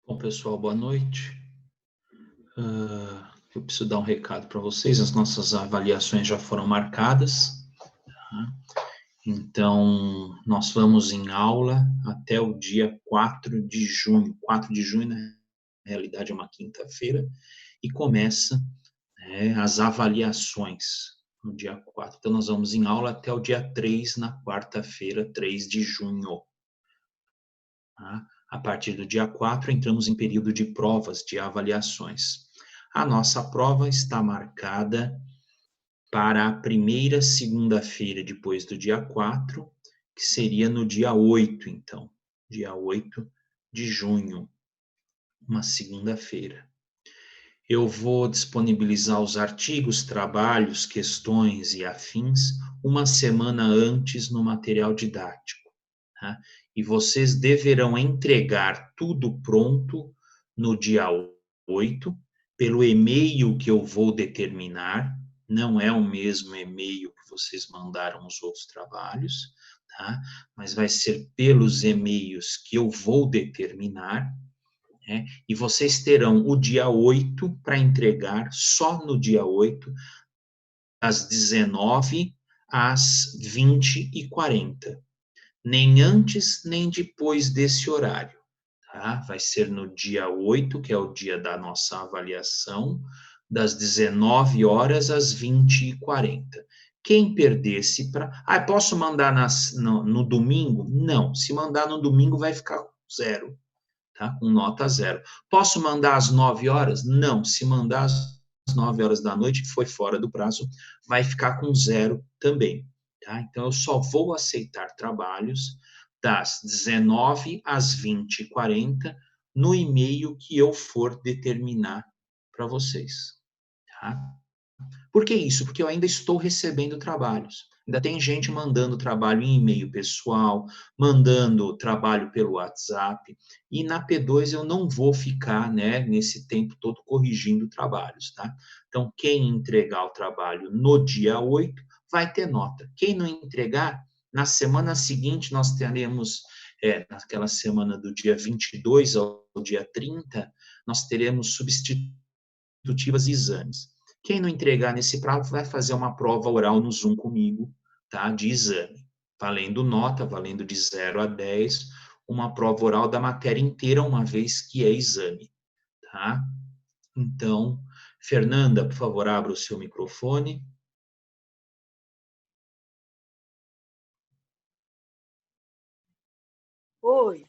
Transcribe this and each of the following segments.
Bom, pessoal, boa noite. Eu preciso dar um recado para vocês. As nossas avaliações já foram marcadas, tá? Então, nós vamos em aula até o dia 4 de junho. 4 de junho, na realidade, é uma quinta-feira, e começa, as avaliações no dia 4. Então, nós vamos em aula até o dia 3, na quarta-feira, 3 de junho. Tá? A partir do dia 4, entramos em período de provas, de avaliações. A nossa prova está marcada para a primeira segunda-feira depois do dia 4, que seria no dia 8, então. Dia 8 de junho, uma segunda-feira. Eu vou disponibilizar os artigos, trabalhos, questões e afins uma semana antes no material didático. Tá? E vocês deverão entregar tudo pronto no dia 8, pelo e-mail que eu vou determinar, não é o mesmo e-mail que vocês mandaram os outros trabalhos, tá? Mas vai ser pelos e-mails que eu vou determinar, né? E vocês terão o dia 8 para entregar, só no dia 8, às 19 às 20h40. Nem antes, nem depois desse horário, tá? Vai ser no dia 8, que é o dia da nossa avaliação, das 19 horas às 20h40. Quem perdesse para... posso mandar no domingo? Não, se mandar no domingo vai ficar com zero, tá? Com nota zero. Posso mandar às 9 horas? Não, se mandar às 9 horas da noite, foi fora do prazo, vai ficar com zero também. Tá? Então, eu só vou aceitar trabalhos das 19 às 20h40 no e-mail que eu for determinar para vocês. Tá? Por que isso? Porque eu ainda estou recebendo trabalhos. Ainda tem gente mandando trabalho em e-mail pessoal, mandando trabalho pelo WhatsApp, e na P2 eu não vou ficar, né, nesse tempo todo corrigindo trabalhos, tá? Então, quem entregar o trabalho no dia 8 vai ter nota. Quem não entregar, na semana seguinte nós teremos, naquela semana do dia 22 ao dia 30, nós teremos substitutivas e exames. Quem não entregar nesse prazo vai fazer uma prova oral no Zoom comigo, tá? De exame, valendo nota, valendo de 0 a 10, uma prova oral da matéria inteira, uma vez que é exame, tá? Então, Fernanda, por favor, abra o seu microfone. Oi.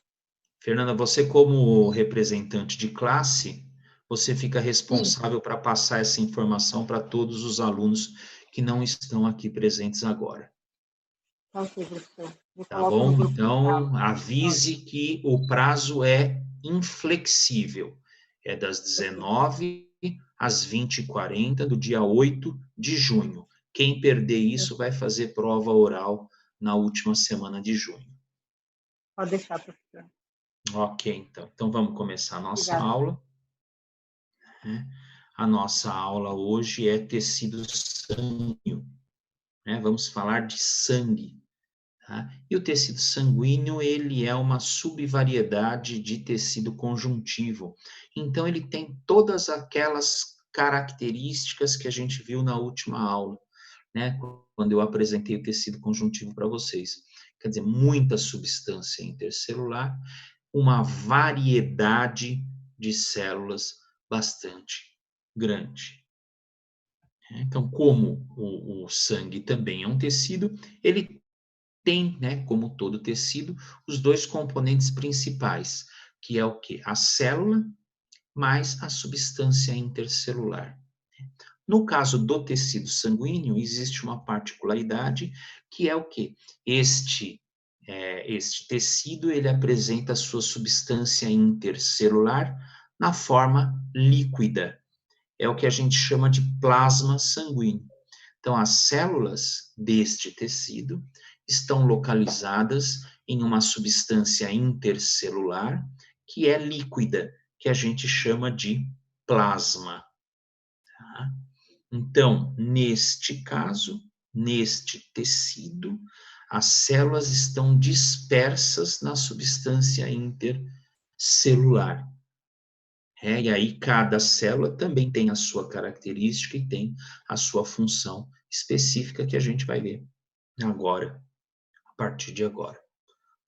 Fernanda, você como representante de classe, você fica Sim. responsável para passar essa informação para todos os alunos que não estão aqui presentes agora. Ok, professor. Eu Tá coloco no bom? grupo de sala. Então, avise que o prazo é inflexível. É das Ok. 19 às 20h40 do dia 8 de junho. Quem perder isso vai fazer prova oral na última semana de junho. Pode deixar, professor. Ok, então. Então, vamos começar a nossa Obrigada. aula, né? A nossa aula hoje é tecido sanguíneo, né? Vamos falar de sangue. Tá? E o tecido sanguíneo, ele é uma subvariedade de tecido conjuntivo. Então, ele tem todas aquelas características que a gente viu na última aula, né? Quando eu apresentei o tecido conjuntivo para vocês. Quer dizer, muita substância intercelular, uma variedade de células bastante grande. Então, como o sangue também é um tecido, ele tem, né, como todo tecido, os dois componentes principais, que é o quê? A célula mais a substância intercelular. No caso do tecido sanguíneo, existe uma particularidade que é o quê? Este tecido, ele apresenta a sua substância intercelular na forma líquida. É o que a gente chama de plasma sanguíneo. Então, as células deste tecido estão localizadas em uma substância intercelular que é líquida, que a gente chama de plasma. Tá? Então, neste caso, neste tecido, as células estão dispersas na substância intercelular. E aí cada célula também tem a sua característica e tem a sua função específica que a gente vai ver agora, a partir de agora.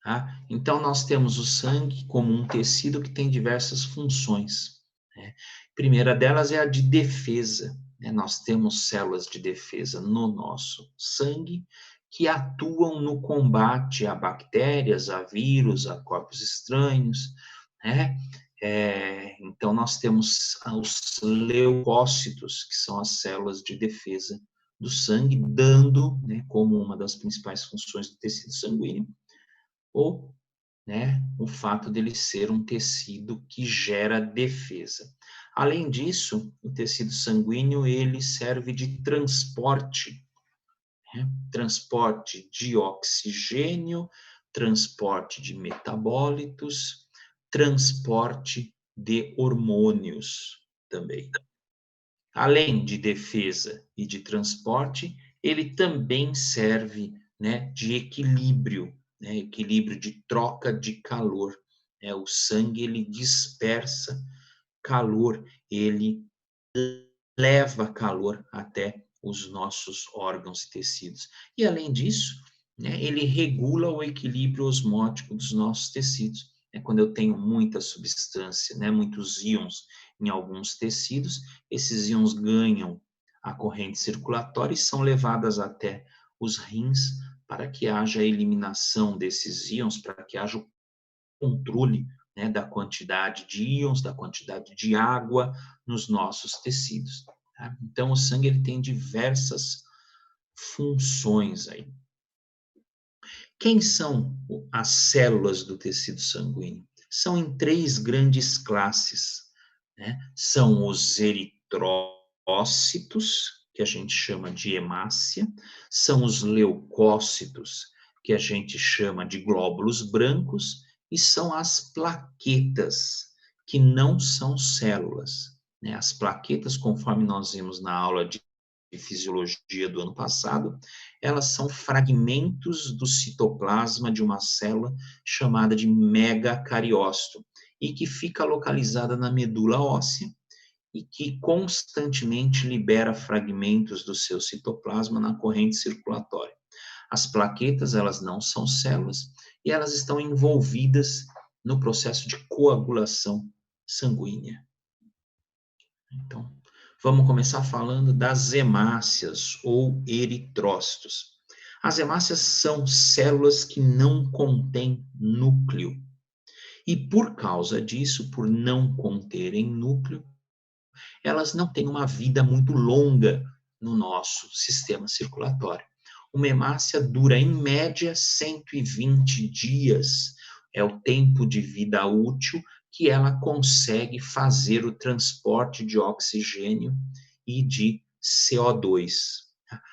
Tá? Então, nós temos o sangue como um tecido que tem diversas funções. Né? A primeira delas é a de defesa. Né? Nós temos células de defesa no nosso sangue que atuam no combate a bactérias, a vírus, a corpos estranhos. Né? Então, nós temos os leucócitos, que são as células de defesa do sangue, dando, né, como uma das principais funções do tecido sanguíneo, ou, né, o fato dele ser um tecido que gera defesa. Além disso, o tecido sanguíneo ele serve de transporte, né? Transporte de oxigênio, transporte de metabólitos, transporte de hormônios também. Além de defesa e de transporte, ele também serve, né, de equilíbrio, né, equilíbrio de troca de calor. Né? O sangue ele dispersa calor, ele leva calor até os nossos órgãos e tecidos. E além disso, né, ele regula o equilíbrio osmótico dos nossos tecidos. Quando eu tenho muita substância, né, muitos íons em alguns tecidos, esses íons ganham a corrente circulatória e são levadas até os rins para que haja a eliminação desses íons, para que haja o controle, né, da quantidade de íons, da quantidade de água nos nossos tecidos. Tá? Então, o sangue ele tem diversas funções aí. Quem são as células do tecido sanguíneo? São em três grandes classes. Né? São os eritrócitos, que a gente chama de hemácia, são os leucócitos, que a gente chama de glóbulos brancos, e são as plaquetas, que não são células. Né? As plaquetas, conforme nós vimos na aula de fisiologia do ano passado, elas são fragmentos do citoplasma de uma célula chamada de megacariócito e que fica localizada na medula óssea e que constantemente libera fragmentos do seu citoplasma na corrente circulatória. As plaquetas, elas não são células e elas estão envolvidas no processo de coagulação sanguínea. Então, vamos começar falando das hemácias ou eritrócitos. As hemácias são células que não contêm núcleo. E por causa disso, por não conterem núcleo, elas não têm uma vida muito longa no nosso sistema circulatório. Uma hemácia dura, em média, 120 dias. É o tempo de vida útil que ela consegue fazer o transporte de oxigênio e de CO2.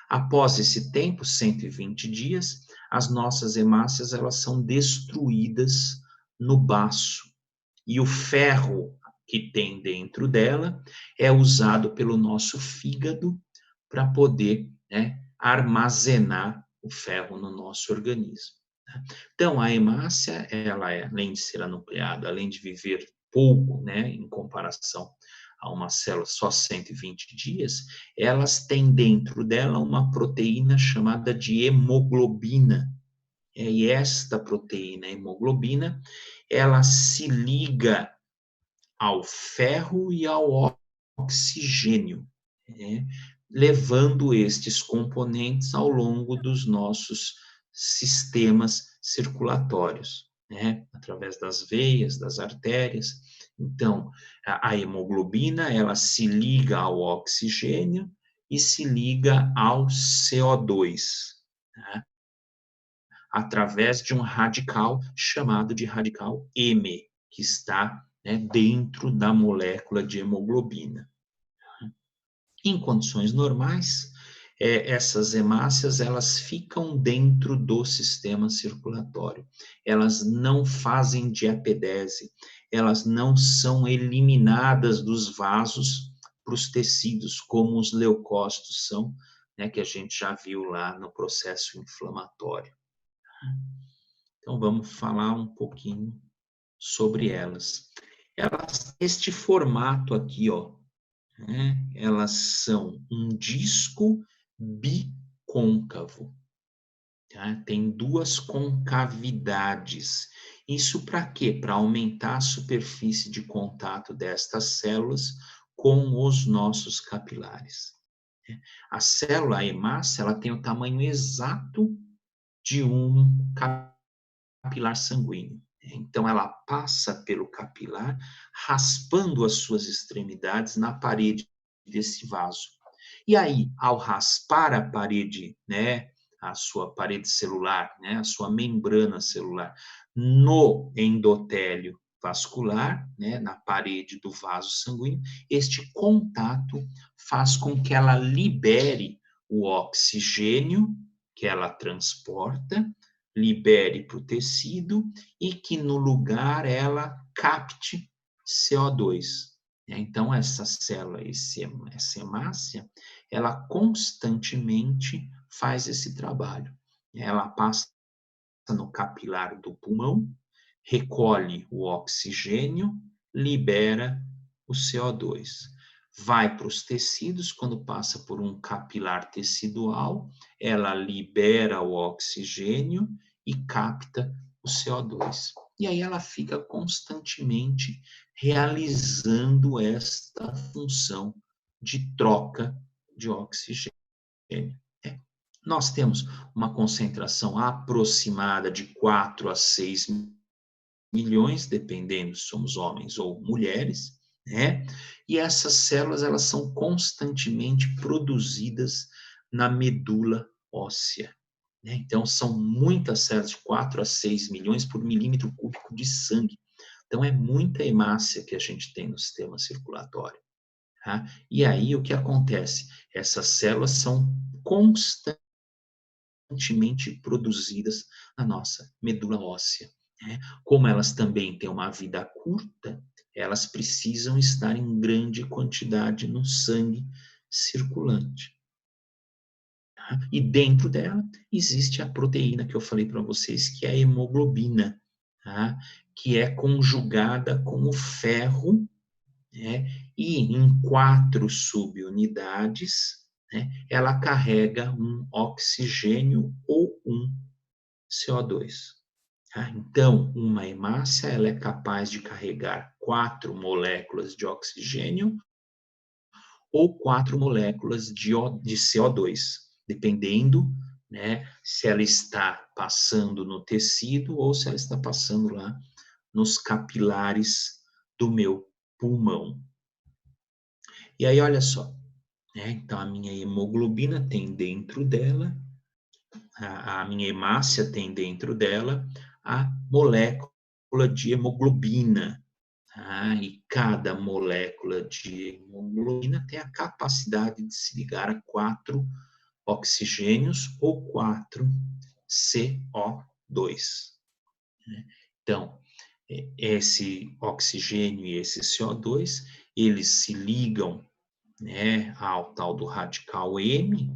Após esse tempo, 120 dias, as nossas hemácias elas são destruídas no baço. E o ferro que tem dentro dela é usado pelo nosso fígado para poder, né, armazenar o ferro no nosso organismo. Então, a hemácia, ela é, além de ser anucleada, além de viver pouco, né, em comparação a uma célula só 120 dias, elas têm dentro dela uma proteína chamada de hemoglobina. E esta proteína, hemoglobina, ela se liga ao ferro e ao oxigênio, né, levando estes componentes ao longo dos nossos sistemas circulatórios, né, através das veias, das artérias. Então, a hemoglobina, ela se liga ao oxigênio e se liga ao CO2, né, através de um radical chamado de radical M, que está, né, dentro da molécula de hemoglobina. Em condições normais, essas hemácias elas ficam dentro do sistema circulatório. Elas não fazem diapedese, elas não são eliminadas dos vasos para os tecidos, como os leucócitos são, né, que a gente já viu lá no processo inflamatório. Então, vamos falar um pouquinho sobre elas. elas, este formato aqui, ó, né, elas são um disco bicôncavo, tá? Tem duas concavidades. Isso para quê? Para aumentar a superfície de contato destas células com os nossos capilares. A célula, a hemácia, ela tem o tamanho exato de um capilar sanguíneo. Então, ela passa pelo capilar, raspando as suas extremidades na parede desse vaso. E aí, ao raspar a parede, né, a sua parede celular, né, a sua membrana celular, no endotélio vascular, né, na parede do vaso sanguíneo, este contato faz com que ela libere o oxigênio que ela transporta, libere para o tecido e que no lugar ela capte CO2. Então, essa célula, essa hemácia, ela constantemente faz esse trabalho. Ela passa no capilar do pulmão, recolhe o oxigênio, libera o CO2. Vai para os tecidos, quando passa por um capilar tecidual, ela libera o oxigênio e capta o CO2. E aí ela fica constantemente realizando esta função de troca de oxigênio. Nós temos uma concentração aproximada de 4 a 6 milhões, dependendo se somos homens ou mulheres, né? E essas células, elas são constantemente produzidas na medula óssea, né? Então, são muitas células, de 4 a 6 milhões por milímetro cúbico de sangue. Então, é muita hemácia que a gente tem no sistema circulatório, tá? E aí, o que acontece? Essas células são constantemente produzidas na nossa medula óssea, né? Como elas também têm uma vida curta, elas precisam estar em grande quantidade no sangue circulante. Tá? E dentro dela existe a proteína que eu falei para vocês, que é a hemoglobina, tá? Que é conjugada com o ferro, né? E em 4 subunidades, né, ela carrega um oxigênio ou um CO2. Tá? Então, uma hemácia ela é capaz de carregar 4 moléculas de oxigênio ou 4 moléculas de CO2, dependendo, né, se ela está passando no tecido ou se ela está passando lá nos capilares do meu pulmão. E aí, olha só, né? Então, a minha hemoglobina tem dentro dela, a minha hemácia tem dentro dela a molécula de hemoglobina. Tá? E cada molécula de hemoglobina tem a capacidade de se ligar a 4 oxigênios ou 4 CO2. Né? Então, esse oxigênio e esse CO2, eles se ligam, né, ao tal do radical M,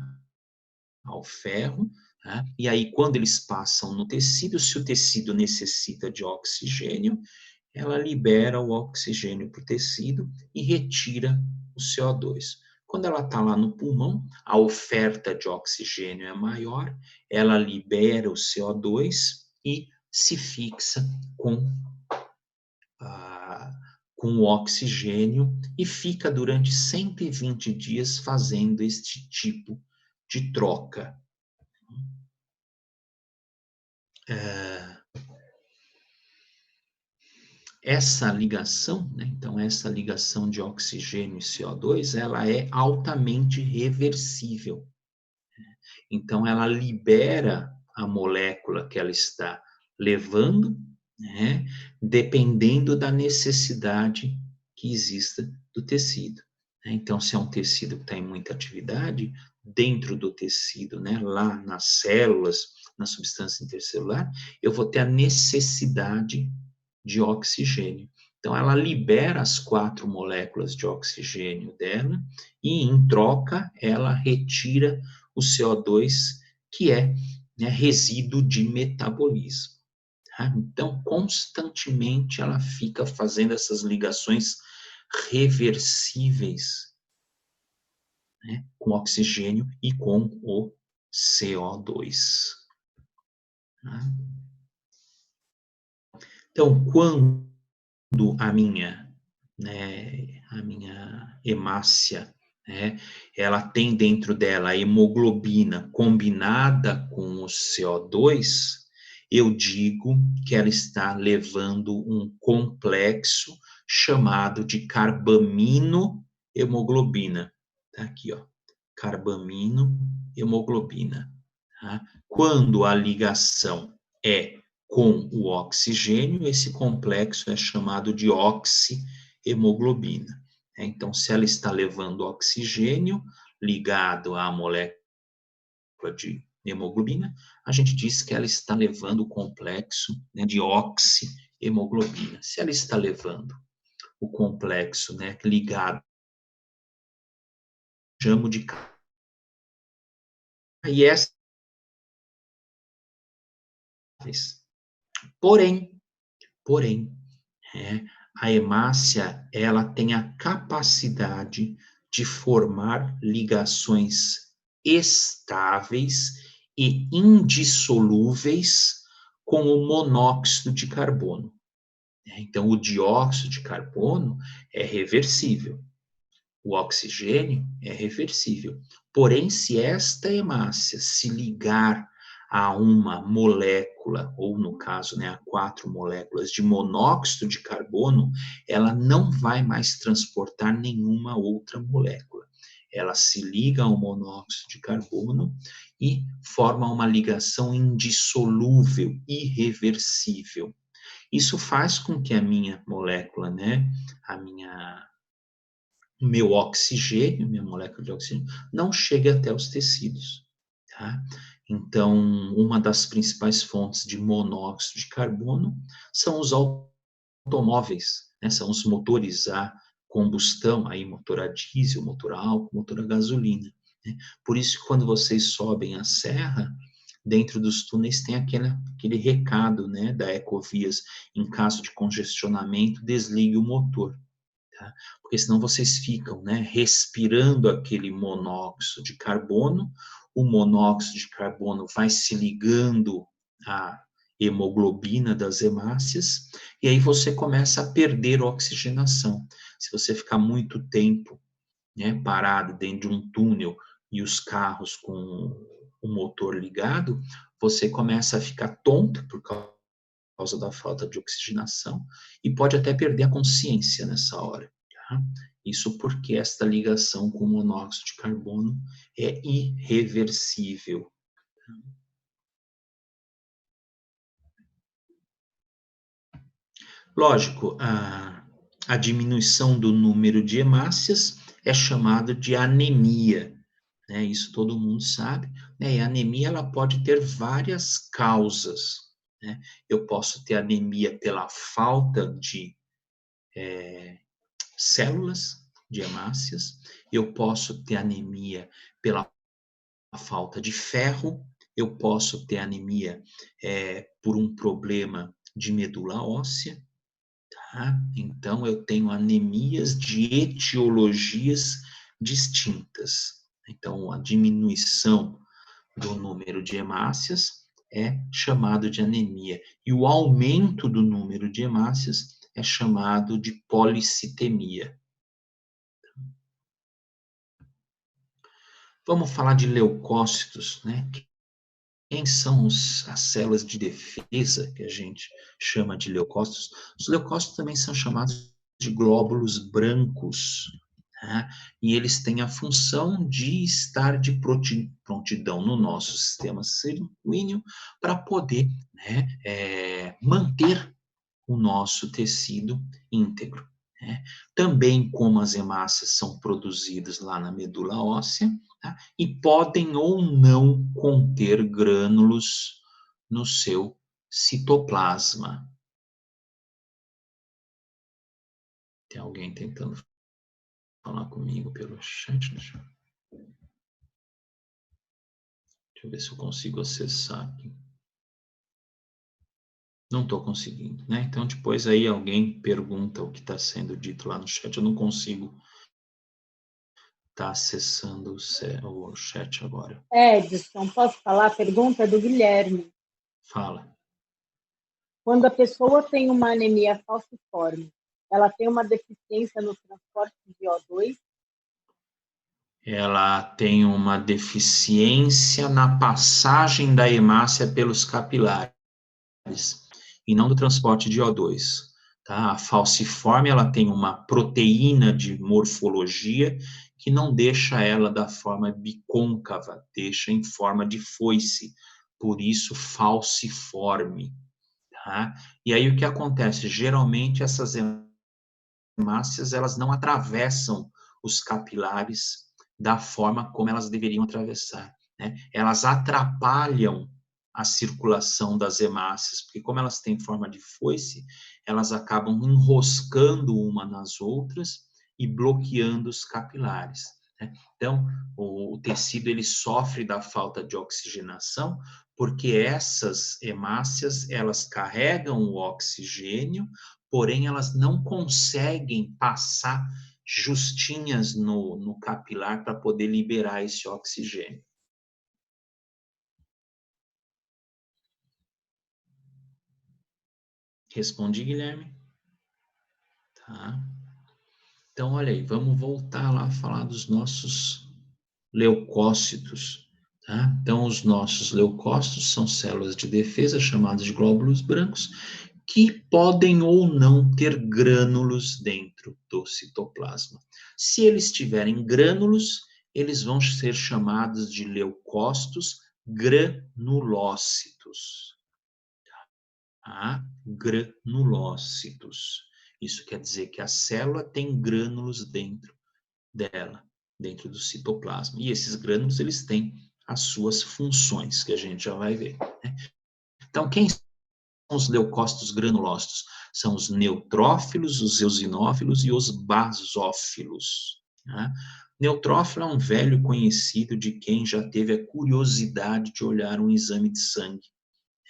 ao ferro, tá? E aí quando eles passam no tecido, se o tecido necessita de oxigênio, ela libera o oxigênio para o tecido e retira o CO2. Quando ela está lá no pulmão, a oferta de oxigênio é maior, ela libera o CO2 e se fixa com o oxigênio e fica durante 120 dias fazendo este tipo de troca. Essa ligação, né, então essa ligação de oxigênio e CO2, ela é altamente reversível. Então ela libera a molécula que ela está levando, né, dependendo da necessidade que exista do tecido. Então, se é um tecido que está em muita atividade, dentro do tecido, né, lá nas células, na substância intercelular, eu vou ter a necessidade de oxigênio. Então, ela libera as 4 moléculas de oxigênio dela e, em troca, ela retira o CO2, que é, né, resíduo de metabolismo. Tá? Então, constantemente ela fica fazendo essas ligações reversíveis, né, com oxigênio e com o CO2. Tá? Então, quando a minha hemácia, né, ela tem dentro dela a hemoglobina combinada com o CO2, eu digo que ela está levando um complexo chamado de carbamino hemoglobina. Tá aqui, ó, carbamino hemoglobina. Tá? Quando a ligação é com o oxigênio, esse complexo é chamado de oxihemoglobina. Então, se ela está levando oxigênio ligado à molécula de hemoglobina, a gente diz que ela está levando o complexo, né, de oxihemoglobina. Se ela está levando o complexo, né, ligado, chamo de e essa porém, porém, é, a hemácia, ela tem a capacidade de formar ligações estáveis e indissolúveis com o monóxido de carbono. Então, o dióxido de carbono é reversível, o oxigênio é reversível. Porém, se esta hemácia se ligar a uma molécula, ou no caso, né, a 4 moléculas de monóxido de carbono, ela não vai mais transportar nenhuma outra molécula. Ela se liga ao monóxido de carbono e forma uma ligação indissolúvel, irreversível. Isso faz com que a minha molécula, né, o meu oxigênio, minha molécula de oxigênio, não chegue até os tecidos. Tá? Então, uma das principais fontes de monóxido de carbono são os automóveis, né? São os motores a combustão, aí motor a diesel, motor a álcool, motor a gasolina. Né? Por isso, quando vocês sobem a serra, dentro dos túneis tem aquele recado, né, da Ecovias, em caso de congestionamento, desligue o motor. Tá? Porque senão vocês ficam, né, respirando aquele monóxido de carbono, o monóxido de carbono vai se ligando à hemoglobina das hemácias, e aí você começa a perder oxigenação. Se você ficar muito tempo, né, parado dentro de um túnel e os carros com o motor ligado, você começa a ficar tonto por causa da falta de oxigenação e pode até perder a consciência nessa hora. Tá? Isso porque esta ligação com o monóxido de carbono é irreversível. Lógico, a diminuição do número de hemácias é chamada de anemia, né? Isso todo mundo sabe, né? E a anemia ela pode ter várias causas, né? Eu posso ter anemia pela falta de células de hemácias, eu posso ter anemia pela falta de ferro, eu posso ter anemia por um problema de medula óssea, tá? Então, eu tenho anemias de etiologias distintas. Então, a diminuição do número de hemácias é chamado de anemia. E o aumento do número de hemácias é chamado de policitemia. Vamos falar de leucócitos, né? Quem são as células de defesa que a gente chama de leucócitos? Os leucócitos também são chamados de glóbulos brancos, tá? E eles têm a função de estar de prontidão no nosso sistema sanguíneo para poder, né, manter o nosso tecido íntegro. Né? Também como as hemácias são produzidas lá na medula óssea, tá? E podem ou não conter grânulos no seu citoplasma. Tem alguém tentando falar comigo pelo chat? Deixa eu ver se eu consigo acessar aqui. Não estou conseguindo, né? Então, depois aí alguém pergunta o que está sendo dito lá no chat. Eu não consigo estar acessando o chat agora. Edson, posso falar? A pergunta é do Guilherme. Fala. Quando a pessoa tem uma anemia falciforme, ela tem uma deficiência no transporte de O2? Ela tem uma deficiência na passagem da hemácia pelos capilares e não do transporte de O2. Tá? A falciforme, ela tem uma proteína de morfologia que não deixa ela da forma bicôncava, deixa em forma de foice, por isso falciforme. Tá? E aí o que acontece? Geralmente essas hemácias, elas não atravessam os capilares da forma como elas deveriam atravessar, né? Elas atrapalham a circulação das hemácias, porque como elas têm forma de foice, elas acabam enroscando uma nas outras e bloqueando os capilares, né? Então, o tecido ele sofre da falta de oxigenação, porque essas hemácias, elas carregam o oxigênio, porém elas não conseguem passar justinhas no capilar para poder liberar esse oxigênio. Respondi, Guilherme? Tá. Então, olha aí, vamos voltar lá a falar dos nossos leucócitos. Tá? Então, os nossos leucócitos são células de defesa chamadas de glóbulos brancos, que podem ou não ter grânulos dentro do citoplasma. Se eles tiverem grânulos, eles vão ser chamados de leucócitos granulócitos. Tá? Granulócitos. Isso quer dizer que a célula tem grânulos dentro dela, dentro do citoplasma. E esses grânulos, eles têm as suas funções, que a gente já vai ver, né? Então, quem são os leucócitos granulócitos? São os neutrófilos, os eosinófilos e os basófilos. Tá? Neutrófilo é um velho conhecido de quem já teve a curiosidade de olhar um exame de sangue,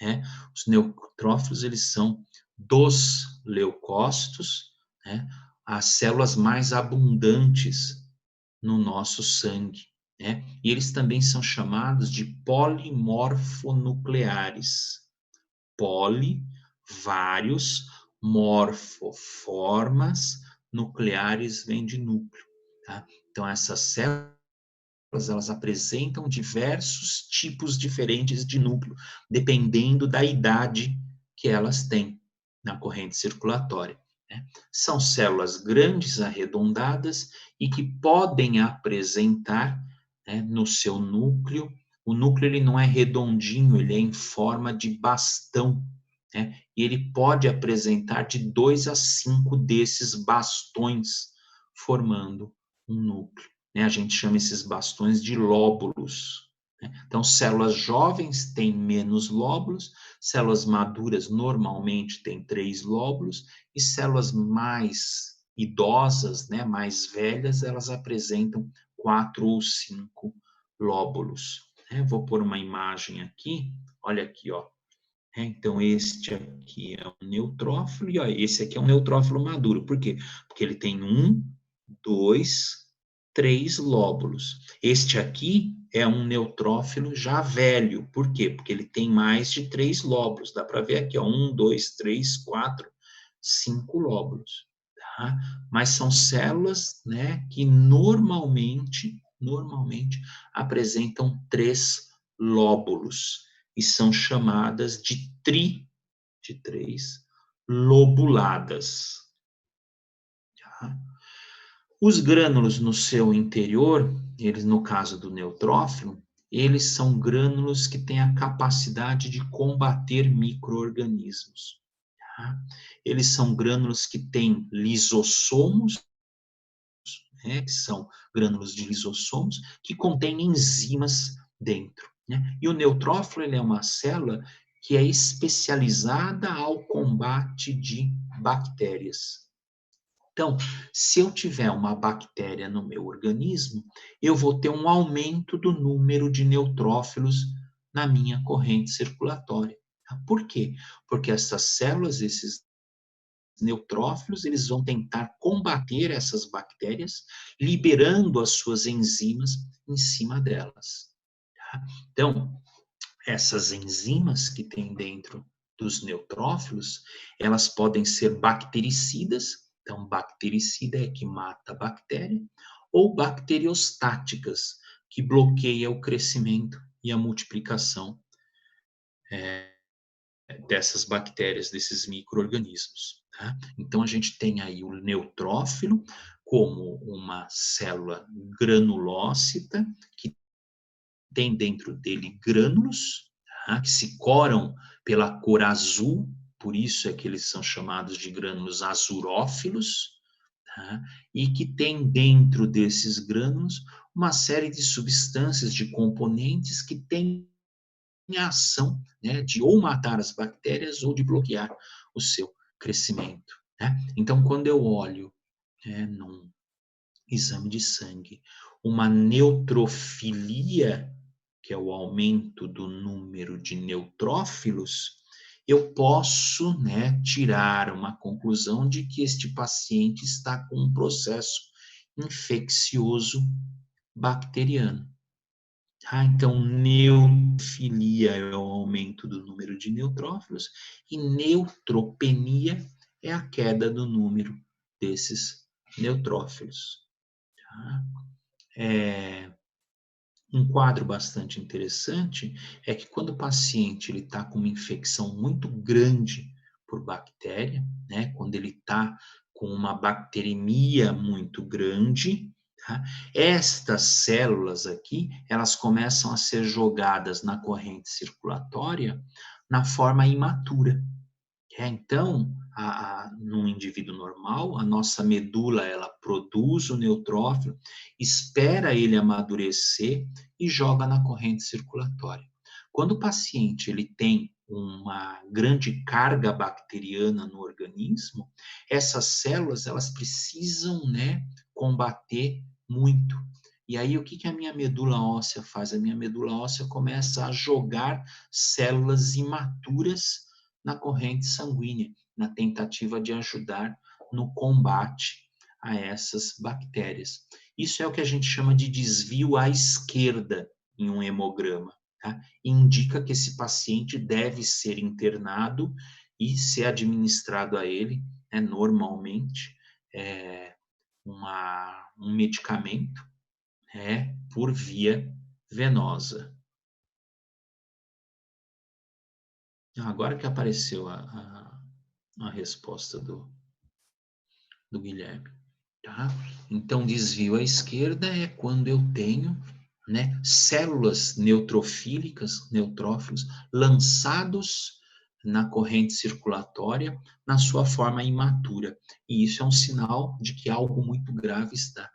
né? Os neutrófilos, eles são dos leucócitos, né, as células mais abundantes no nosso sangue, né? E eles também são chamados de polimorfonucleares. Poli, vários, morfo, formas, nucleares vem de núcleo, tá? Então, essas células, elas apresentam diversos tipos diferentes de núcleo, dependendo da idade que elas têm na corrente circulatória, né? São células grandes, arredondadas, e que podem apresentar, né, no seu núcleo, o núcleo ele não é redondinho, ele é em forma de bastão, né? E ele pode apresentar de 2 a 5 desses bastões, formando um núcleo, né? A gente chama esses bastões de lóbulos, né? Então, células jovens têm menos lóbulos, células maduras normalmente têm 3 lóbulos, e células mais idosas, né, mais velhas, elas apresentam 4 ou 5 lóbulos. Vou pôr uma imagem aqui, olha aqui, ó. Então, este aqui é um neutrófilo, e ó, esse aqui é um neutrófilo maduro. Por quê? Porque ele tem 1, 2, 3 lóbulos. Este aqui é um neutrófilo já velho. Por quê? Porque ele tem mais de 3 lóbulos. Dá para ver aqui, ó, 1, 2, 3, 4, 5 lóbulos. Tá? Mas são células, né, que normalmente apresentam 3 lóbulos e são chamadas de três, lobuladas. Tá? Os grânulos no seu interior, eles no caso do neutrófilo, eles são grânulos que têm a capacidade de combater micro-organismos. Tá? Eles são grânulos que têm lisossomos, né, que são grânulos de lisossomos, que contêm enzimas dentro, né? E o neutrófilo ele é uma célula que é especializada ao combate de bactérias. Então, se eu tiver uma bactéria no meu organismo, eu vou ter um aumento do número de neutrófilos na minha corrente circulatória. Por quê? Porque essas células, esses neutrófilos, eles vão tentar combater essas bactérias, liberando as suas enzimas em cima delas. Tá? Então, essas enzimas que tem dentro dos neutrófilos, elas podem ser bactericidas, então bactericida é que mata a bactéria, ou bacteriostáticas, que bloqueia o crescimento e a multiplicação dessas bactérias, desses micro-organismos. Tá? Então, a gente tem aí o neutrófilo como uma célula granulócita, que tem dentro dele grânulos, tá? Que se coram pela cor azul, por isso é que eles são chamados de grânulos azurófilos, tá? E que tem dentro desses grânulos uma série de substâncias, de componentes que têm a ação, né, de ou matar as bactérias ou de bloquear o seu crescimento. Né? Então, quando eu olho, né, num exame de sangue, uma neutrofilia, que é o aumento do número de neutrófilos, eu posso, né, tirar uma conclusão de que este paciente está com um processo infeccioso bacteriano. Então, neutrofilia é o aumento do número de neutrófilos e neutropenia é a queda do número desses neutrófilos. Tá? Um quadro bastante interessante é que quando o paciente está com uma infecção muito grande por bactéria, né, quando ele está com uma bacteremia muito grande, tá, estas células aqui, elas começam a ser jogadas na corrente circulatória na forma imatura. Então, num indivíduo normal, a nossa medula, ela produz o neutrófilo, espera ele amadurecer e joga na corrente circulatória. Quando o paciente ele tem uma grande carga bacteriana no organismo, essas células, elas precisam, né, combater muito. E aí, o que a minha medula óssea faz? A minha medula óssea começa a jogar células imaturas na corrente sanguínea, na tentativa de ajudar no combate a essas bactérias. Isso é o que a gente chama de desvio à esquerda em um hemograma. Tá? Indica que esse paciente deve ser internado e ser administrado a ele, né, normalmente, um medicamento, né, por via venosa. Agora que apareceu a resposta do Guilherme. Tá? Então, desvio à esquerda é quando eu tenho, né, células neutrofílicas, neutrófilos, lançados na corrente circulatória na sua forma imatura. E isso é um sinal de que algo muito grave está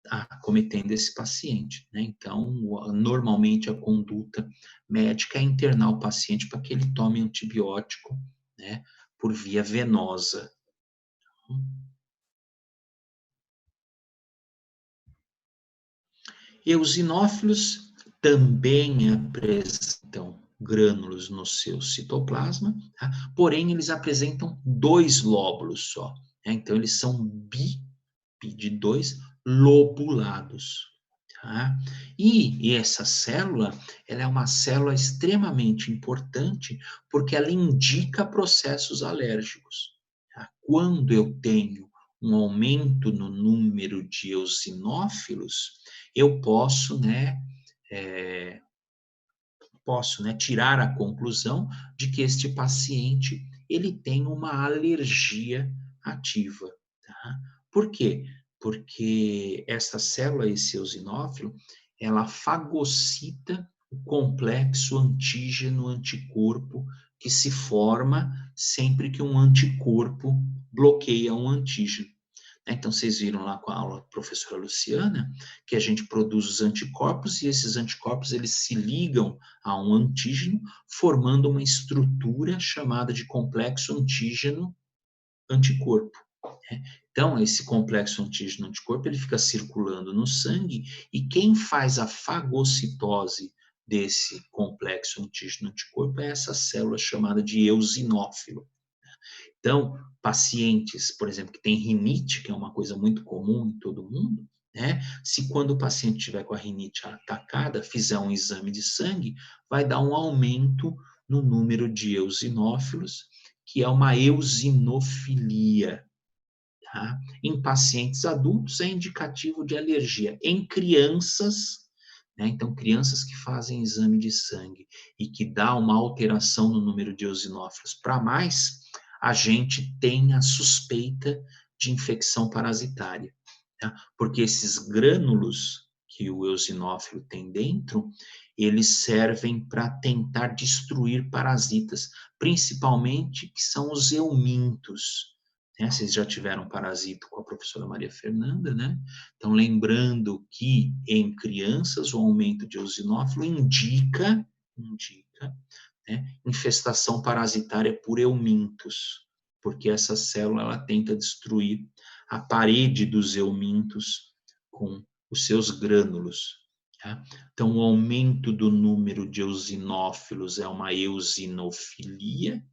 acometendo esse paciente. Né? Então, normalmente a conduta médica é internar o paciente para que ele tome antibiótico, né, por via venosa. Eosinófilos também apresentam grânulos no seu citoplasma, tá? Porém, eles apresentam 2 lóbulos só. Né? Então, eles são de 2 lobulados. Tá? E essa célula, ela é uma célula extremamente importante porque ela indica processos alérgicos. Tá? Quando eu tenho um aumento no número de eosinófilos, eu posso, né, tirar a conclusão de que este paciente ele tem uma alergia ativa. Tá? Por quê? Porque essa célula, esse eosinófilo, ela fagocita o complexo antígeno-anticorpo que se forma sempre que um anticorpo bloqueia um antígeno. Então, vocês viram lá com a aula da professora Luciana, que a gente produz os anticorpos e esses anticorpos eles se ligam a um antígeno, formando uma estrutura chamada de complexo antígeno-anticorpo. Né? Então, esse complexo antígeno-anticorpo ele fica circulando no sangue e quem faz a fagocitose desse complexo antígeno-anticorpo é essa célula chamada de eosinófilo. Então, pacientes, por exemplo, que têm rinite, que é uma coisa muito comum em todo mundo, né? Se quando o paciente tiver com a rinite atacada, fizer um exame de sangue, vai dar um aumento no número de eosinófilos, que é uma eosinofilia. Tá? Em pacientes adultos é indicativo de alergia. Em crianças, né? Então, crianças que fazem exame de sangue e que dá uma alteração no número de eosinófilos para mais, a gente tem a suspeita de infecção parasitária. Tá? Porque esses grânulos que o eosinófilo tem dentro, eles servem para tentar destruir parasitas, principalmente que são os eumintos. Né? Vocês já tiveram parasito com a professora Maria Fernanda, né? Então, lembrando que em crianças o aumento de eosinófilo indica né, infestação parasitária por eumintos, porque essa célula ela tenta destruir a parede dos eumintos com os seus grânulos. Tá? Então, o aumento do número de eosinófilos é uma eosinofilia,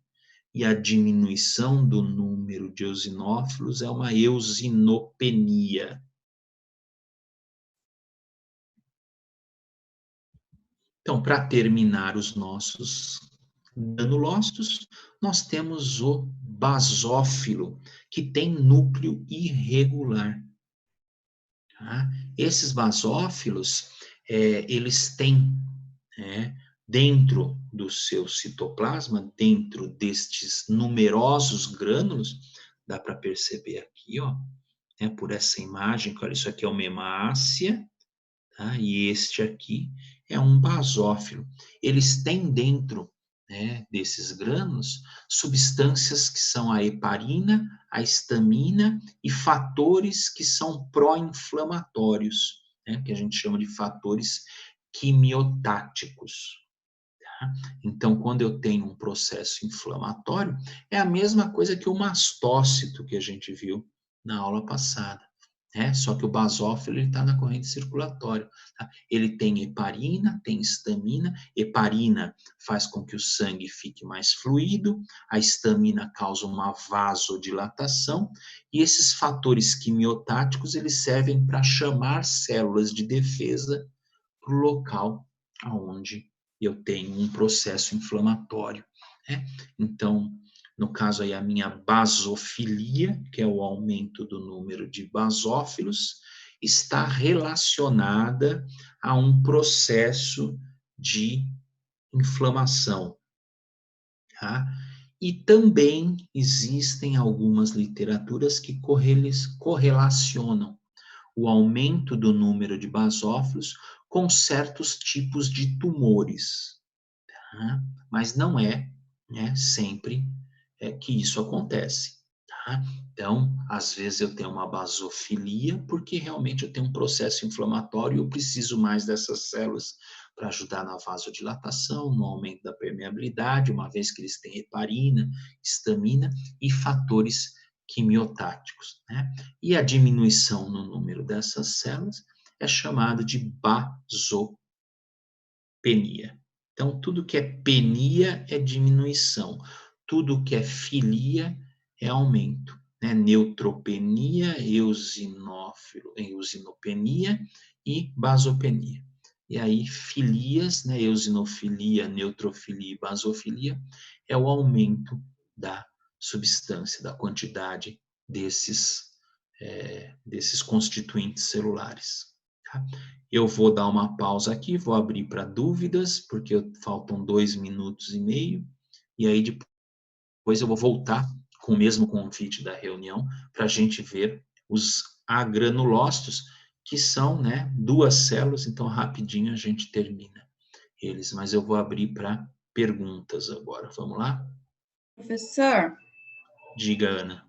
e a diminuição do número de eosinófilos é uma eosinopenia. Então, para terminar os nossos granulócitos, nós temos o basófilo, que tem núcleo irregular. Tá? Esses basófilos, eles têm, né, dentro do seu citoplasma, dentro destes numerosos grânulos, dá para perceber aqui, ó, né, por essa imagem, que olha, isso aqui é uma hemácia, tá? E este aqui é um basófilo. Eles têm dentro, né, desses grânulos substâncias que são a heparina, a histamina e fatores que são pró-inflamatórios, né, que a gente chama de fatores quimiotáticos. Tá? Então, quando eu tenho um processo inflamatório, é a mesma coisa que o mastócito que a gente viu na aula passada. Só que o basófilo está na corrente circulatória. Tá? Ele tem heparina, tem histamina. Heparina faz com que o sangue fique mais fluido, a histamina causa uma vasodilatação, e esses fatores quimiotáticos eles servem para chamar células de defesa para o local onde eu tenho um processo inflamatório. Né? Então, no caso aí, a minha basofilia, que é o aumento do número de basófilos, está relacionada a um processo de inflamação. Tá? E também existem algumas literaturas que correlacionam o aumento do número de basófilos com certos tipos de tumores. Tá? Mas não é, né, sempre que isso acontece. Tá? Então, às vezes eu tenho uma basofilia porque realmente eu tenho um processo inflamatório e eu preciso mais dessas células para ajudar na vasodilatação, no aumento da permeabilidade, uma vez que eles têm heparina, histamina e fatores quimiotáticos. Né? E a diminuição no número dessas células é chamada de basopenia. Então, tudo que é penia é diminuição, tudo que é filia é aumento. Né? Neutropenia, eosinopenia e basopenia. E aí, filias, né? Eosinofilia, neutrofilia e basofilia, é o aumento da substância, da quantidade desses constituintes celulares. Tá? Eu vou dar uma pausa aqui, vou abrir para dúvidas, porque faltam 2 minutos e meio, e aí depois eu vou voltar com o mesmo convite da reunião para a gente ver os agranulócitos, que são, né, 2 células, então rapidinho a gente termina eles, mas eu vou abrir para perguntas agora. Vamos lá? Professor, diga, Ana.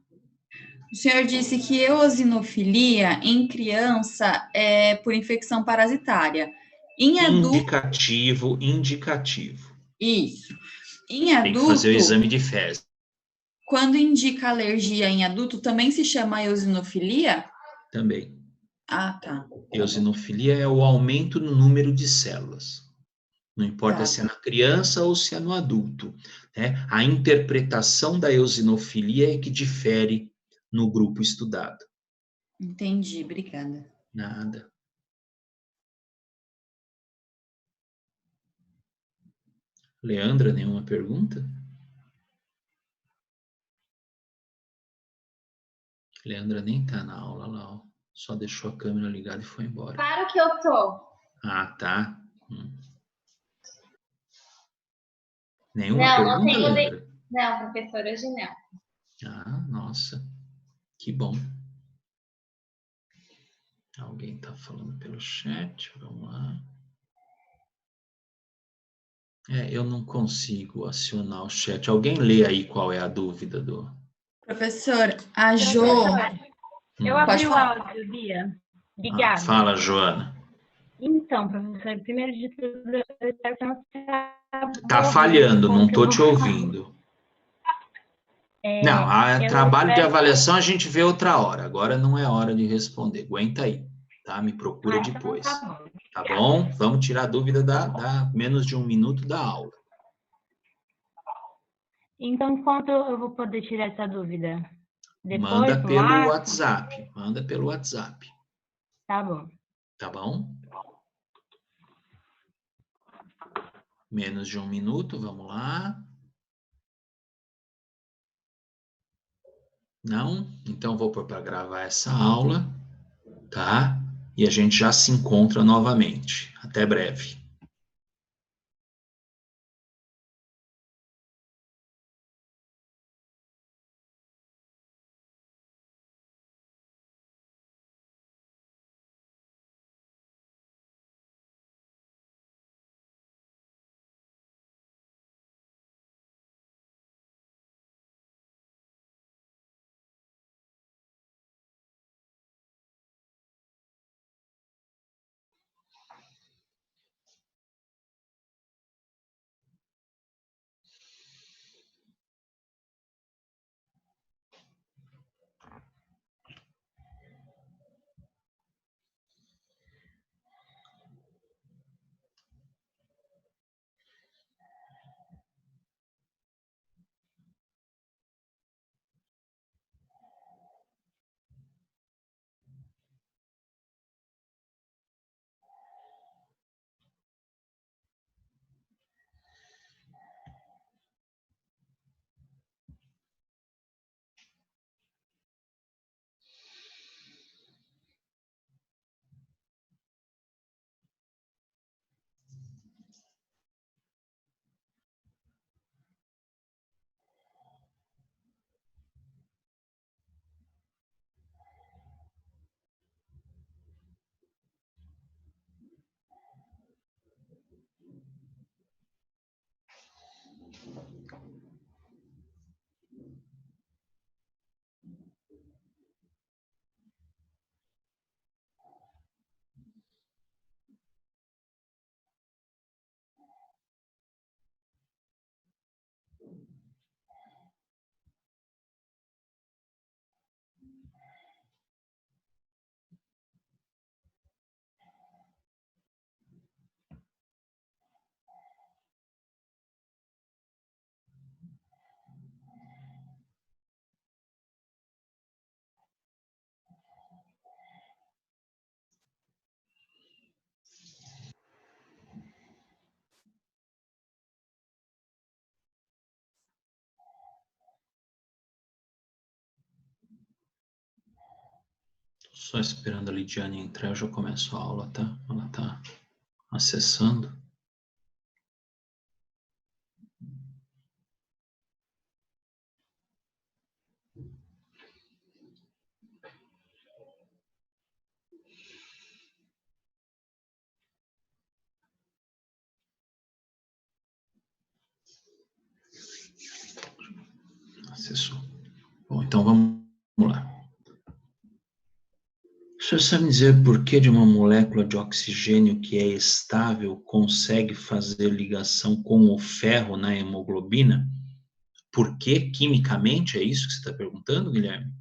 o senhor disse que eosinofilia em criança é por infecção parasitária. Em adulto... Indicativo. Isso. Em adulto... Tem que fazer o exame de fezes. Quando indica alergia em adulto, também se chama eosinofilia? Também. Ah, tá. Eosinofilia é o aumento no número de células. Não importa se é na criança ou se é no adulto, né? A interpretação da eosinofilia é que difere no grupo estudado. Entendi, obrigada. Nada. Leandra, nenhuma pergunta? Leandra nem tá na aula lá, ó. Só deixou a câmera ligada e foi embora. Claro que eu tô. Ah, tá. Nenhuma Não, pergunta, não tenho. Leandra? Não, professora, hoje não. Ah, nossa. Que bom. Alguém tá falando pelo chat, vamos lá. Eu não consigo acionar o chat. Alguém lê aí qual é a dúvida do... Professor, a Jo... Eu abri o áudio, Bia. Obrigada. Fala, Joana. Então, professor, primeiro de tudo, eu espero que não seja Tá falhando, não tô te ouvindo. Não, trabalho de avaliação a gente vê outra hora. Agora não é hora de responder. Aguenta aí, tá? Me procura depois. Então Tá bom? Vamos tirar a dúvida da menos de 1 minuto da aula. Então, quanto eu vou poder tirar essa dúvida? Depois, Manda pelo WhatsApp. Manda pelo WhatsApp. Tá bom. Tá bom? Menos de 1 minuto, vamos lá. Não? Então, vou pôr para gravar essa aula, tá? E a gente já se encontra novamente. Até breve. Só esperando a Lidiane entrar, eu já começo a aula, tá? Ela tá acessando. Acessou. Bom, então vamos lá. O senhor sabe dizer por que de uma molécula de oxigênio que é estável consegue fazer ligação com o ferro na hemoglobina? Por que quimicamente? É isso que você está perguntando, Guilherme?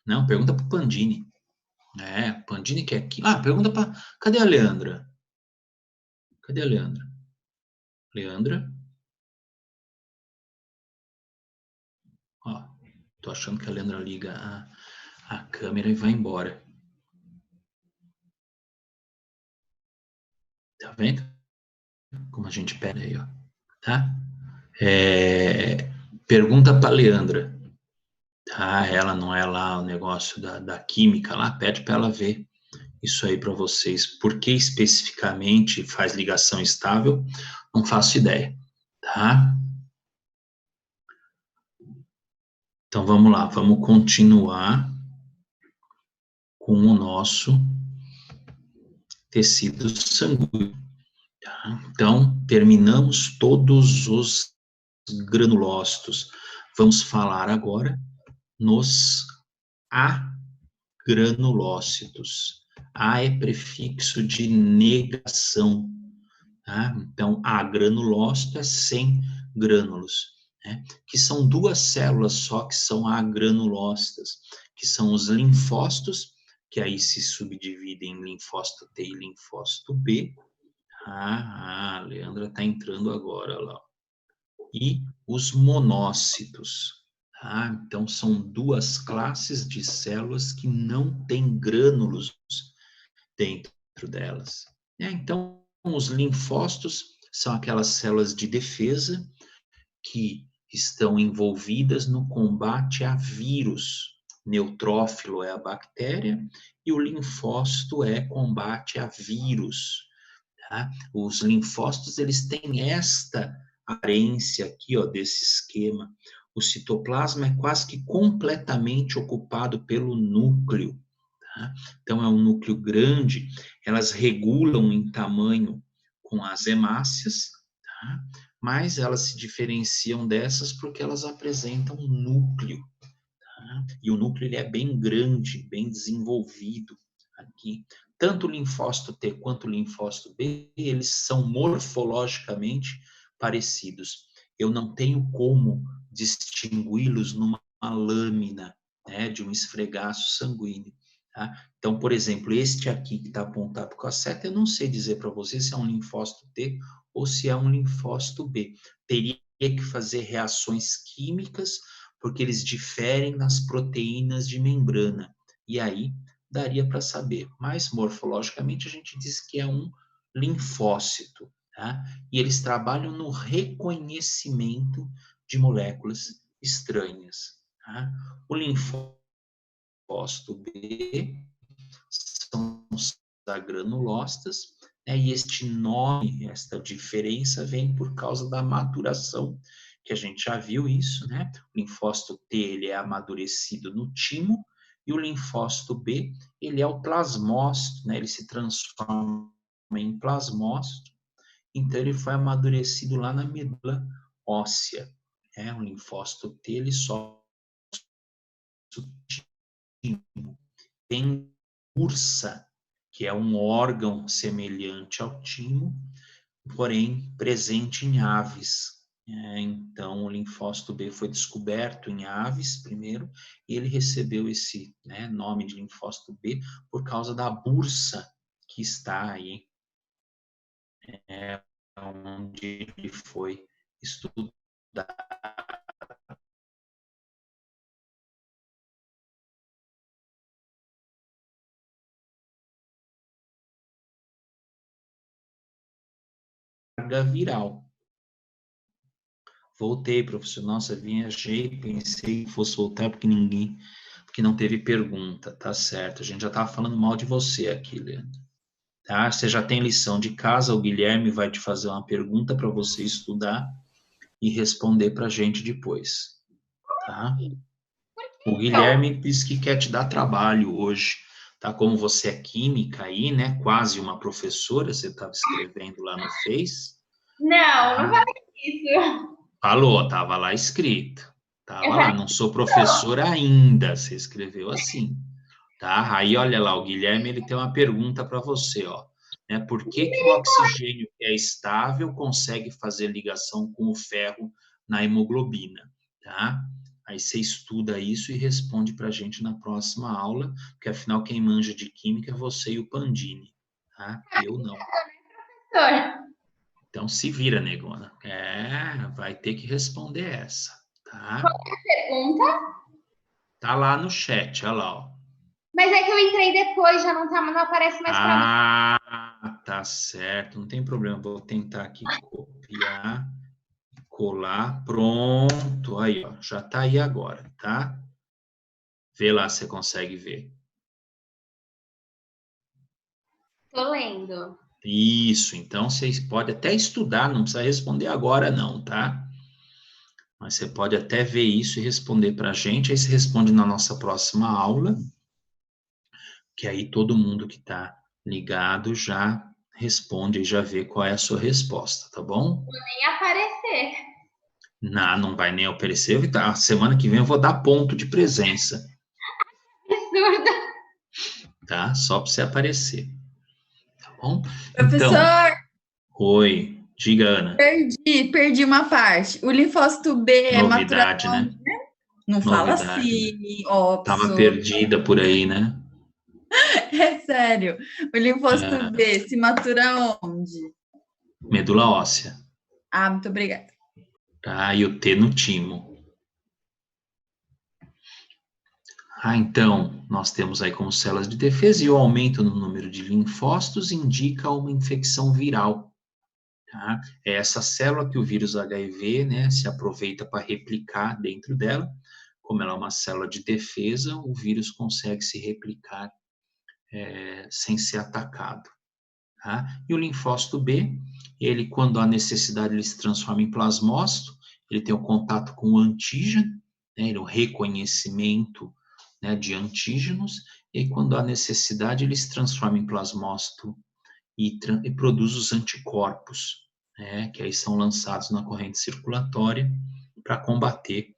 Não, pergunta para o Pandini. Pandini que é aqui. Pergunta para... Cadê a Leandra? Cadê a Leandra? Leandra? Ó, tô achando que a Leandra liga a câmera e vai embora. Tá vendo? Como a gente pega aí, ó. Tá? Pergunta para Leandra. Tá? Ela não é lá o negócio da química lá, pede para ela ver isso aí para vocês. Por que especificamente faz ligação estável? Não faço ideia. Tá? Então vamos lá, vamos continuar com o nosso tecido sanguíneo. Tá? Então, terminamos todos os granulócitos. Vamos falar agora nos agranulócitos. A é prefixo de negação. Tá? Então, agranulócito é sem grânulos, né? Que são duas células só que são agranulócitas, que são os linfócitos, que aí se subdividem em linfócito T e linfócito B. A Leandra está entrando agora lá. E os monócitos. Tá? Então, são duas classes de células que não têm grânulos dentro delas. Então, os linfócitos são aquelas células de defesa que estão envolvidas no combate a vírus. Neutrófilo é a bactéria e o linfócito é combate a vírus. Tá? Os linfócitos, eles têm esta aparência aqui, ó, desse esquema. O citoplasma é quase que completamente ocupado pelo núcleo. Tá? Então, é um núcleo grande, elas regulam em tamanho com as hemácias, tá? Mas elas se diferenciam dessas porque elas apresentam núcleo. Tá? E o núcleo ele é bem grande, bem desenvolvido aqui. Tanto o linfócito T quanto o linfócito B, eles são morfologicamente parecidos. Eu não tenho como distingui-los numa lâmina, né, de um esfregaço sanguíneo. Tá? Então, por exemplo, este aqui que está apontado com a seta, eu não sei dizer para você se é um linfócito T ou se é um linfócito B. Teria que fazer reações químicas, porque eles diferem nas proteínas de membrana. E aí daria para saber. Mas morfologicamente a gente diz que é um linfócito. Tá? E eles trabalham no reconhecimento de moléculas estranhas. Tá? O linfócito B são os agranulócitos, né? E este nome, esta diferença vem por causa da maturação, que a gente já viu isso, né? O linfócito T, ele é amadurecido no timo, e o linfócito B, ele é o plasmócito, né? Ele se transforma em plasmócito, então ele foi amadurecido lá na medula óssea, né? O linfócito T, ele só tem ursa, que é um órgão semelhante ao timo, porém presente em aves. Então, o linfócito B foi descoberto em aves primeiro, e ele recebeu esse, né, nome de linfócito B por causa da bursa que está aí, onde ele foi estudado. Carga viral. Voltei, professor. Nossa, viajei, pensei que fosse voltar porque não teve pergunta, tá certo. A gente já estava falando mal de você aqui, Leandro. Tá? Você já tem lição de casa, o Guilherme vai te fazer uma pergunta para você estudar e responder para a gente depois, tá? O Guilherme disse que quer te dar trabalho hoje, tá? Como você é química aí, né? Quase uma professora, você estava escrevendo lá no Face. Não falei isso. Falou, estava lá escrito. Tava lá, não sou professora ainda, você escreveu assim, tá? Aí, olha lá, o Guilherme, ele tem uma pergunta para você, ó. Né? Por que que o oxigênio que é estável consegue fazer ligação com o ferro na hemoglobina, tá? Aí você estuda isso e responde para a gente na próxima aula, porque afinal quem manja de química é você e o Pandini, tá? Eu não. Professora. Então, se vira, negona. Vai ter que responder essa, tá? Pergunta? Tá lá no chat, olha lá, ó. Mas é que eu entrei depois, já não aparece mais para mim. Ah, tá certo, não tem problema. Vou tentar aqui copiar, colar, pronto. Aí, ó, já tá aí agora, tá? Vê lá se você consegue ver. Tô lendo. Isso, então vocês podem até estudar, não precisa responder agora não, tá? Mas você pode até ver isso e responder para a gente, aí você responde na nossa próxima aula, que aí todo mundo que está ligado já responde e já vê qual é a sua resposta, tá bom? Nem aparecer. Não vai nem aparecer. A semana que vem eu vou dar ponto de presença, Absurdo. tá? Só para você aparecer, tá bom? Professor, Então, oi, diga, Ana. perdi uma parte. O linfócito B é Novidade, maturação, né? né? Não fala Novidade, né? assim, ó, Tava professor. perdida por aí, né? É sério. O linfócito B se matura onde? Medula óssea, Ah, muito obrigada. tá? E o T no timo. Então, nós temos aí como células de defesa e o aumento no número de linfócitos indica uma infecção viral, tá? É essa célula que o vírus HIV, né, se aproveita para replicar dentro dela. Como ela é uma célula de defesa, o vírus consegue se replicar sem ser atacado, tá? E o linfócito B, ele, quando há necessidade, ele se transforma em plasmócito, ele tem o contato com o antígeno, né, o reconhecimento, né, de antígenos, e quando há necessidade, ele se transforma em plasmócito e produz os anticorpos, né, que aí são lançados na corrente circulatória para combater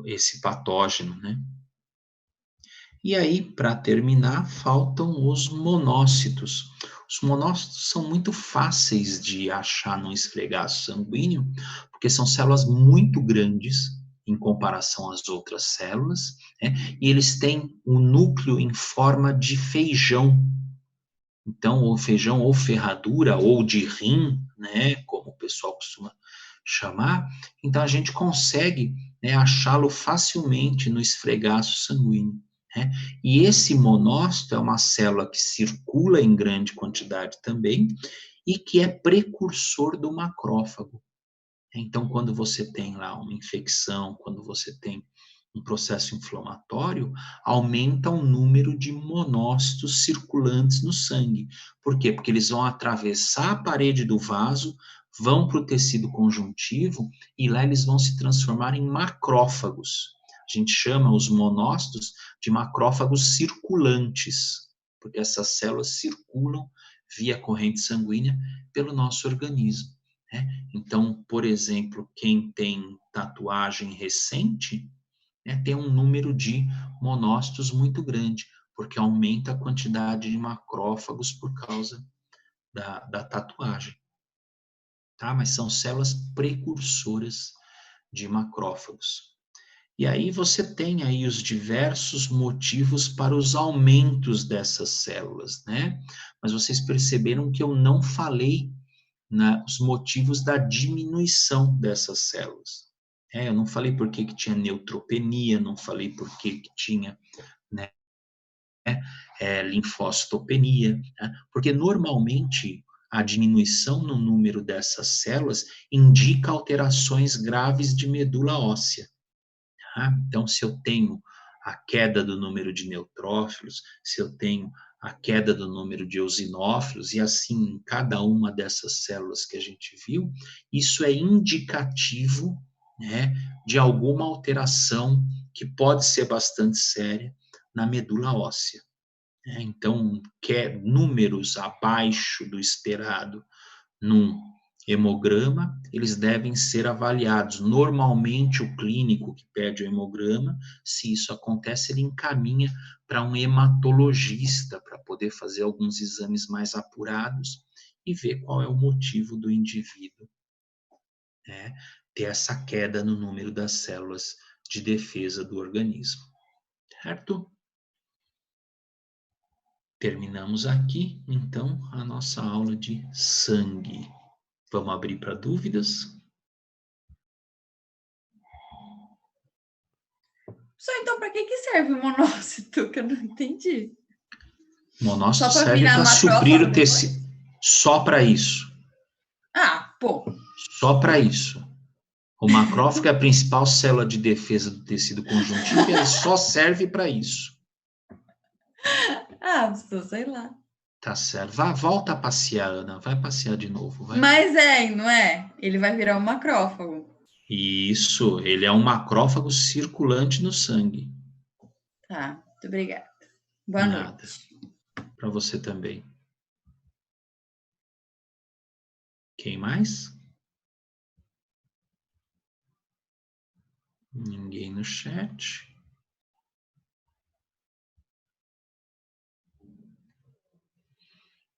esse patógeno, né? E aí, para terminar, faltam os monócitos. Os monócitos são muito fáceis de achar no esfregaço sanguíneo, porque são células muito grandes em comparação às outras células, né? E eles têm um núcleo em forma de feijão. Então, ou feijão ou ferradura, ou de rim, né, como o pessoal costuma chamar. Então, a gente consegue, né, achá-lo facilmente no esfregaço sanguíneo, né? E esse monócito é uma célula que circula em grande quantidade também e que é precursor do macrófago. Então, quando você tem lá uma infecção, quando você tem um processo inflamatório, aumenta o número de monócitos circulantes no sangue. Por quê? Porque eles vão atravessar a parede do vaso, vão para o tecido conjuntivo e lá eles vão se transformar em macrófagos. A gente chama os monócitos de macrófagos circulantes, porque essas células circulam via corrente sanguínea pelo nosso organismo, né? Então, por exemplo, quem tem tatuagem recente, né, tem um número de monócitos muito grande, porque aumenta a quantidade de macrófagos por causa da tatuagem, tá? Mas são células precursoras de macrófagos. E aí você tem aí os diversos motivos para os aumentos dessas células, né? Mas vocês perceberam que eu não falei os motivos da diminuição dessas células. Eu não falei por que tinha neutropenia, não falei por que tinha, né, linfocitopenia, né? Porque normalmente a diminuição no número dessas células indica alterações graves de medula óssea. Tá? Então, se eu tenho a queda do número de neutrófilos, se eu tenho a queda do número de eosinófilos, e assim em cada uma dessas células que a gente viu, isso é indicativo, né, de alguma alteração que pode ser bastante séria na medula óssea. Então, números abaixo do esperado num hemograma, eles devem ser avaliados. Normalmente, o clínico que pede o hemograma, se isso acontece, ele encaminha para um hematologista para poder fazer alguns exames mais apurados e ver qual é o motivo do indivíduo, né, ter essa queda no número das células de defesa do organismo. Certo? Terminamos aqui, então, a nossa aula de sangue. Vamos abrir para dúvidas? Só então, para que serve o monócito? Que eu não entendi. O monócito Só para serve virar para suprir macrófago o depois? tecido. Só para isso. Ah, pô. Só para isso. O macrófago é a principal célula de defesa do tecido conjuntivo e ele só serve para isso. Ah, sei lá. Tá certo. Volta a passear, Ana. Vai passear de novo. Vai. Mas não é? Ele vai virar um macrófago. Isso, ele é um macrófago circulante no sangue. Tá, muito obrigada. Boa Nada. noite. Para você também. Quem mais? Ninguém no chat.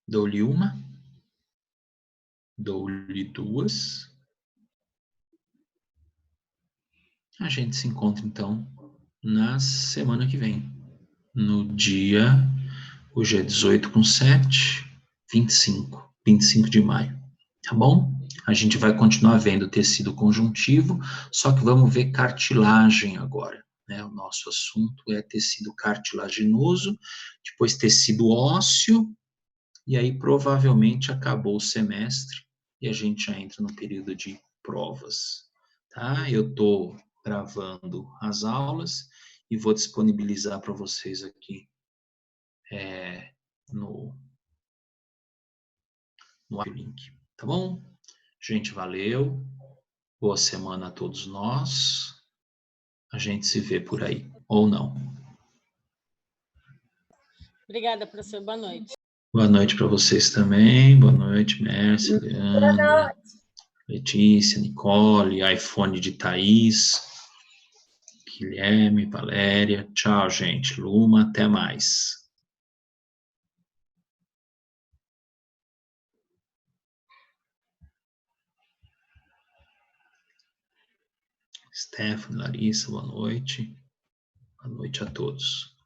Dou-lhe uma. Dou-lhe duas. A gente se encontra, então, na semana que vem. No dia... Hoje é 18/7, 25 de maio. Tá bom? A gente vai continuar vendo tecido conjuntivo, só que vamos ver cartilagem agora. Né? O nosso assunto é tecido cartilaginoso, depois tecido ósseo, e aí provavelmente acabou o semestre e a gente já entra no período de provas. Tá? Eu estou gravando as aulas e vou disponibilizar para vocês aqui no link. Tá bom? Gente, valeu. Boa semana a todos nós. A gente se vê por aí, ou não. Obrigada, professor. Boa noite. Boa noite para vocês também. Boa noite, Mércia, Leandra, Letícia, Nicole, iPhone de Thaís, Guilherme, Valéria. Tchau, gente. Luma, até mais. Stephanie, Larissa, boa noite. Boa noite a todos.